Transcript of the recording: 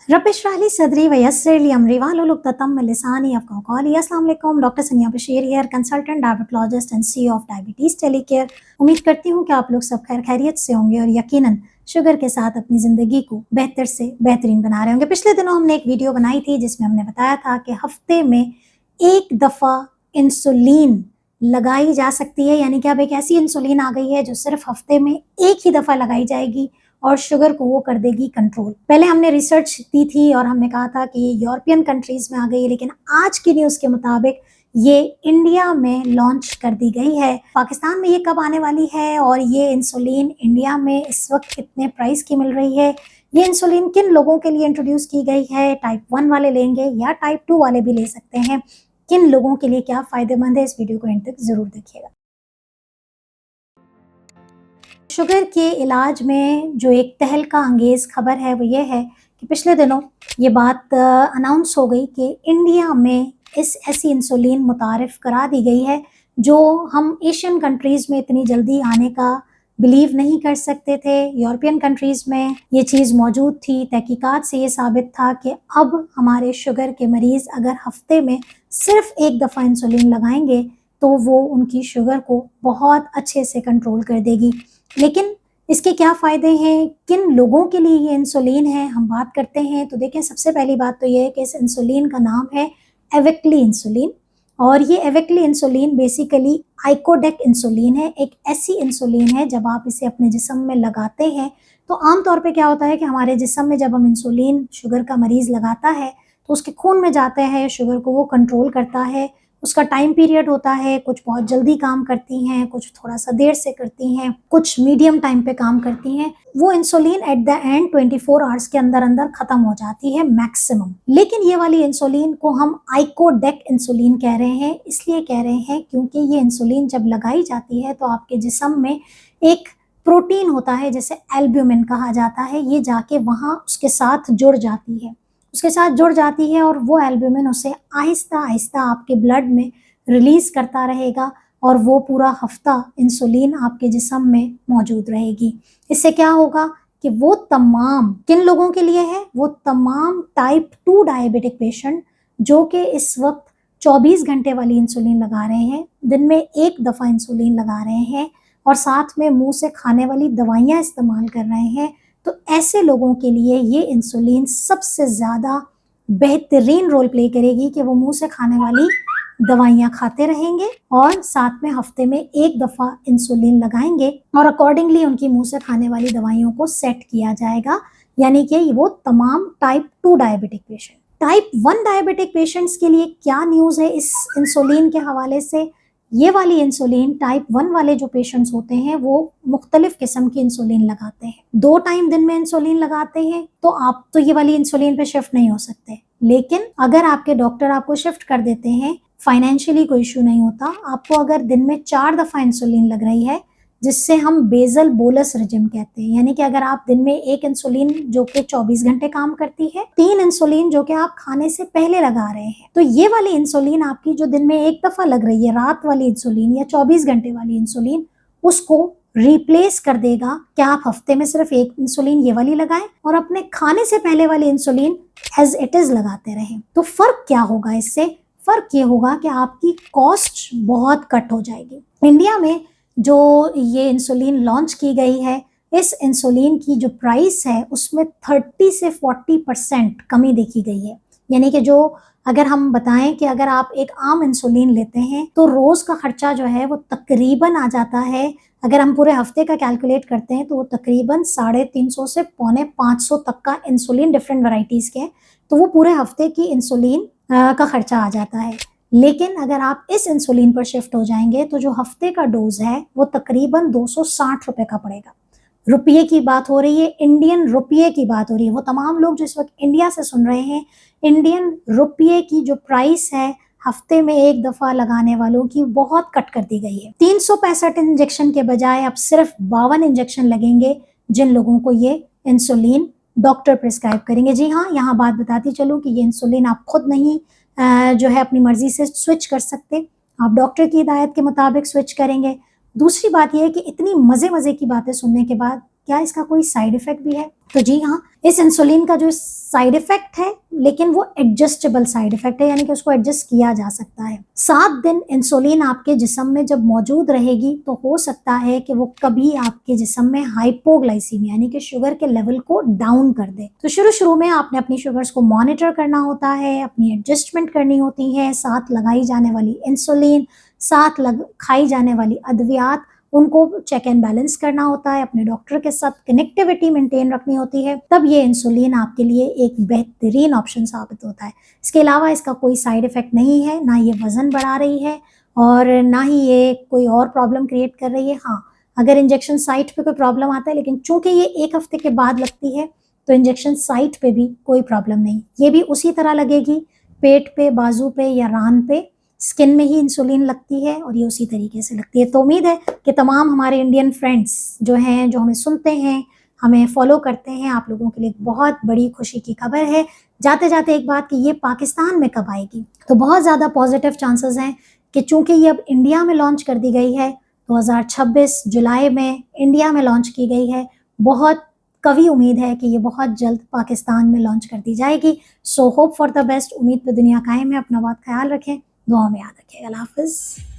रब इश्रह ली सदरी व यस्सिर ली अमरी वाहलुल उक़्दतम मिन लिसानी यफ़क़हू क़ौली। अस्सलाम वालेकुम, डॉक्टर सनिया Bashir here, consultant diabetologist and CEO of diabetes टेलीकेयर। उम्मीद करती हूँ कि आप लोग सब खैर खैरियत से होंगे और यकीनन शुगर के साथ अपनी ज़िंदगी को बेहतर से बेहतरीन बना रहे होंगे। पिछले दिनों हमने एक वीडियो बनाई थी जिसमें हमने बताया था कि हफ्ते में एक दफ़ा इंसुलिन लगाई जा सकती है, यानी कि अब एक ऐसी इंसुलिन आ गई है जो सिर्फ हफ्ते में एक ही दफ़ा लगाई जाएगी और शुगर को वो कर देगी कंट्रोल। पहले हमने रिसर्च दी थी और हमने कहा था कि ये यूरोपियन कंट्रीज में आ गई है, लेकिन आज की न्यूज़ के मुताबिक ये इंडिया में लॉन्च कर दी गई है। पाकिस्तान में ये कब आने वाली है और ये इंसुलिन इंडिया में इस वक्त कितने प्राइस की मिल रही है, ये इंसुलिन किन लोगों के लिए इंट्रोड्यूस की गई है, टाइप 1 वाले लेंगे या टाइप 2 वाले भी ले सकते हैं, किन लोगों के लिए क्या फ़ायदेमंद है, इस वीडियो को एंड तक ज़रूर देखिएगा। शुगर के इलाज में जो एक तहलका अंगेज़ खबर है वो ये है कि पिछले दिनों ये बात अनाउंस हो गई कि इंडिया में ऐसी इंसुलिन मुतारिफ़ करा दी गई है जो हम एशियन कंट्रीज़ में इतनी जल्दी आने का बिलीव नहीं कर सकते थे। यूरोपियन कंट्रीज़ में ये चीज़ मौजूद थी। तहकीकात से ये साबित था कि अब हमारे शुगर के मरीज़ अगर हफ्ते में सिर्फ एक दफ़ा इंसुलिन लगाएंगे तो वो उनकी शुगर को बहुत अच्छे से कंट्रोल कर देगी। लेकिन इसके क्या फ़ायदे हैं, किन लोगों के लिए ये इंसुलिन है, हम बात करते हैं। तो देखें, सबसे पहली बात तो ये है कि इस इंसुलिन का नाम है एविक्ली इंसुलिन और ये एविक्ली इंसुलिन बेसिकली आइकोडेक इंसुलिन है। एक ऐसी इंसुलिन है जब आप इसे अपने जिस्म में लगाते हैं तो आम तौर पे क्या होता है कि हमारे जिस्म में जब हम इंसुलिन शुगर का मरीज़ लगाता है तो उसके खून में जाते हैं, शुगर को वो कंट्रोल करता है। उसका टाइम पीरियड होता है, कुछ बहुत जल्दी काम करती हैं, कुछ थोड़ा सा देर से करती हैं, कुछ मीडियम टाइम पे काम करती हैं। वो insulin at the end 24 hours के अंदर अंदर खत्म हो जाती है मैक्सिमम। लेकिन ये वाली इंसुलिन को हम आइकोडेक इंसुलिन कह रहे हैं। इसलिए कह रहे हैं क्योंकि ये इंसुलिन जब लगाई जाती है तो आपके जिस्म में एक प्रोटीन होता है जिसे एल्ब्यूमिन कहा जाता है, ये जाके वहाँ उसके साथ जुड़ जाती है, उसके साथ जुड़ जाती है और वो एल्ब्यूमिन उसे आहिस्ता आहिस्ता आपके ब्लड में रिलीज़ करता रहेगा और वो पूरा हफ्ता इंसुलिन आपके जिस्म में मौजूद रहेगी। इससे क्या होगा कि वो तमाम किन लोगों के लिए है, वो तमाम टाइप 2 डायबिटिक पेशेंट जो कि इस वक्त 24 घंटे वाली इंसुलिन लगा रहे हैं, दिन में एक दफ़ा इंसुलिन लगा रहे हैं और साथ में मुंह से खाने वाली दवाइयाँ इस्तेमाल कर रहे हैं, तो ऐसे लोगों के लिए ये इंसुलिन सबसे ज़्यादा बेहतरीन रोल प्ले करेगी कि वो मुंह से खाने वाली दवाइयाँ खाते रहेंगे और साथ में हफ्ते में एक दफ़ा इंसुलिन लगाएंगे और अकॉर्डिंगली उनकी मुंह से खाने वाली दवाइयों को सेट किया जाएगा, यानी कि वो तमाम type 2 diabetic patient. Type 1 diabetic patients के लिए क्या न्यूज़ है इस इंसुलिन के हवाले से? ये वाली इंसुलिन टाइप 1 वाले जो पेशेंट्स होते हैं वो मुख्तलिफ किस्म की इंसुलिन लगाते हैं। 2 टाइम दिन में इंसुलिन लगाते हैं तो आप तो ये वाली इंसुलिन पे शिफ्ट नहीं हो सकते, लेकिन अगर आपके डॉक्टर आपको शिफ्ट कर देते हैं, फाइनेंशियली कोई इशू नहीं होता। आपको अगर दिन में 4 दफ़ा इंसुलिन लग रही है जिससे हम बेजल बोलस रिजिम कहते हैं, यानी कि अगर आप दिन में एक इंसुलिन जो कि 24 घंटे काम करती है, 3 इंसुलिन जो कि आप खाने से पहले लगा रहे हैं, तो ये वाली इंसुलिन आपकी जो दिन में एक दफ़ा लग रही है, रात वाली इंसुलिन या 24 घंटे वाली इंसुलिन, उसको रिप्लेस कर देगा। क्या आप हफ्ते में सिर्फ एक इंसुलिन ये वाली लगाएं और अपने खाने से पहले वाली इंसुलिन एज इट इज लगाते रहें। तो फर्क क्या होगा इससे? फर्क ये होगा कि आपकी कॉस्ट बहुत कट हो जाएगी। इंडिया में जो ये इंसुलिन लॉन्च की गई है, इस इंसुलिन की जो प्राइस है उसमें 30 से 40% कमी देखी गई है। यानी कि जो अगर हम बताएं कि अगर आप एक आम इंसुलिन लेते हैं तो रोज़ का खर्चा जो है वो तकरीबन आ जाता है, अगर हम पूरे हफ्ते का कैलकुलेट करते हैं तो वो तकरीबन 350 से पौने 500 तक का इंसुलिन डिफरेंट वैरायटीज़ के, तो वो पूरे हफ्ते की इंसुलिन का खर्चा आ जाता है। लेकिन अगर आप इस इंसुलिन पर शिफ्ट हो जाएंगे तो जो हफ्ते का डोज है वो तकरीबन 260 रुपए का पड़ेगा। रुपये की बात हो रही है, इंडियन रुपये की बात हो रही है। वो तमाम लोग जो इस वक्त इंडिया से सुन रहे हैं, इंडियन रुपये की जो प्राइस है हफ्ते में एक दफ़ा लगाने वालों की बहुत कट कर दी गई है। 365 इंजेक्शन के बजाय अब सिर्फ 52 इंजेक्शन लगेंगे जिन लोगों को ये इंसुलिन डॉक्टर प्रिस्क्राइब करेंगे। जी हाँ, यहाँ बात बताती चलूँ कि ये इंसुलिन आप खुद नहीं जो है अपनी मर्जी से स्विच कर सकते, आप डॉक्टर की हिदायत के मुताबिक स्विच करेंगे। दूसरी बात यह है कि इतनी मज़े की बातें सुनने के बाद क्या इसका कोई साइड इफ़ेक्ट भी है? तो जी हाँ, इस इंसुलिन का जो साइड इफेक्ट है, लेकिन वो एडजस्टेबल साइड इफेक्ट है, यानी कि उसको एडजस्ट किया जा सकता है। 7 दिन इंसुलिन आपके जिस्म में जब मौजूद रहेगी तो हो सकता है कि वो कभी आपके जिस्म में हाइपोग्लाइसीमिया यानी कि शुगर के लेवल को डाउन कर दे। तो शुरू शुरू में आपने अपनी शुगर्स को मॉनिटर करना होता है, अपनी एडजस्टमेंट करनी होती है, साथ लगाई जाने वाली इंसुलिन, साथ खाई जाने वाली अद्वियात, उनको चेक एंड बैलेंस करना होता है, अपने डॉक्टर के साथ कनेक्टिविटी मेंटेन रखनी होती है, तब ये इंसुलिन आपके लिए एक बेहतरीन ऑप्शन साबित होता है। इसके अलावा इसका कोई साइड इफेक्ट नहीं है, ना ये वजन बढ़ा रही है और ना ही ये कोई और प्रॉब्लम क्रिएट कर रही है। हाँ, अगर इंजेक्शन साइट पे कोई प्रॉब्लम आता है, लेकिन चूंकि ये 1 हफ्ते के बाद लगती है तो इंजेक्शन साइट पे भी कोई प्रॉब्लम नहीं, ये भी उसी तरह लगेगी, पेट पे, बाजू पे या रान पे, स्किन में ही इंसुलिन लगती है और ये उसी तरीके से लगती है। तो उम्मीद है कि तमाम हमारे इंडियन फ्रेंड्स जो हैं, जो हमें सुनते हैं, हमें फॉलो करते हैं, आप लोगों के लिए बहुत बड़ी खुशी की खबर है। जाते जाते एक बात कि ये पाकिस्तान में कब आएगी, तो बहुत ज़्यादा पॉजिटिव चांसेस हैं कि चूंकि ये अब इंडिया में लॉन्च कर दी गई है, 2026 जुलाई में इंडिया में लॉन्च की गई है, बहुत कभी उम्मीद है कि ये बहुत जल्द पाकिस्तान में लॉन्च कर दी जाएगी। So hope for the best, उम्मीद पे दुनिया कायम है। अपना बहुत ख्याल रखें, दुआ में याद रखिएगा। अल्लाह हाफिज़।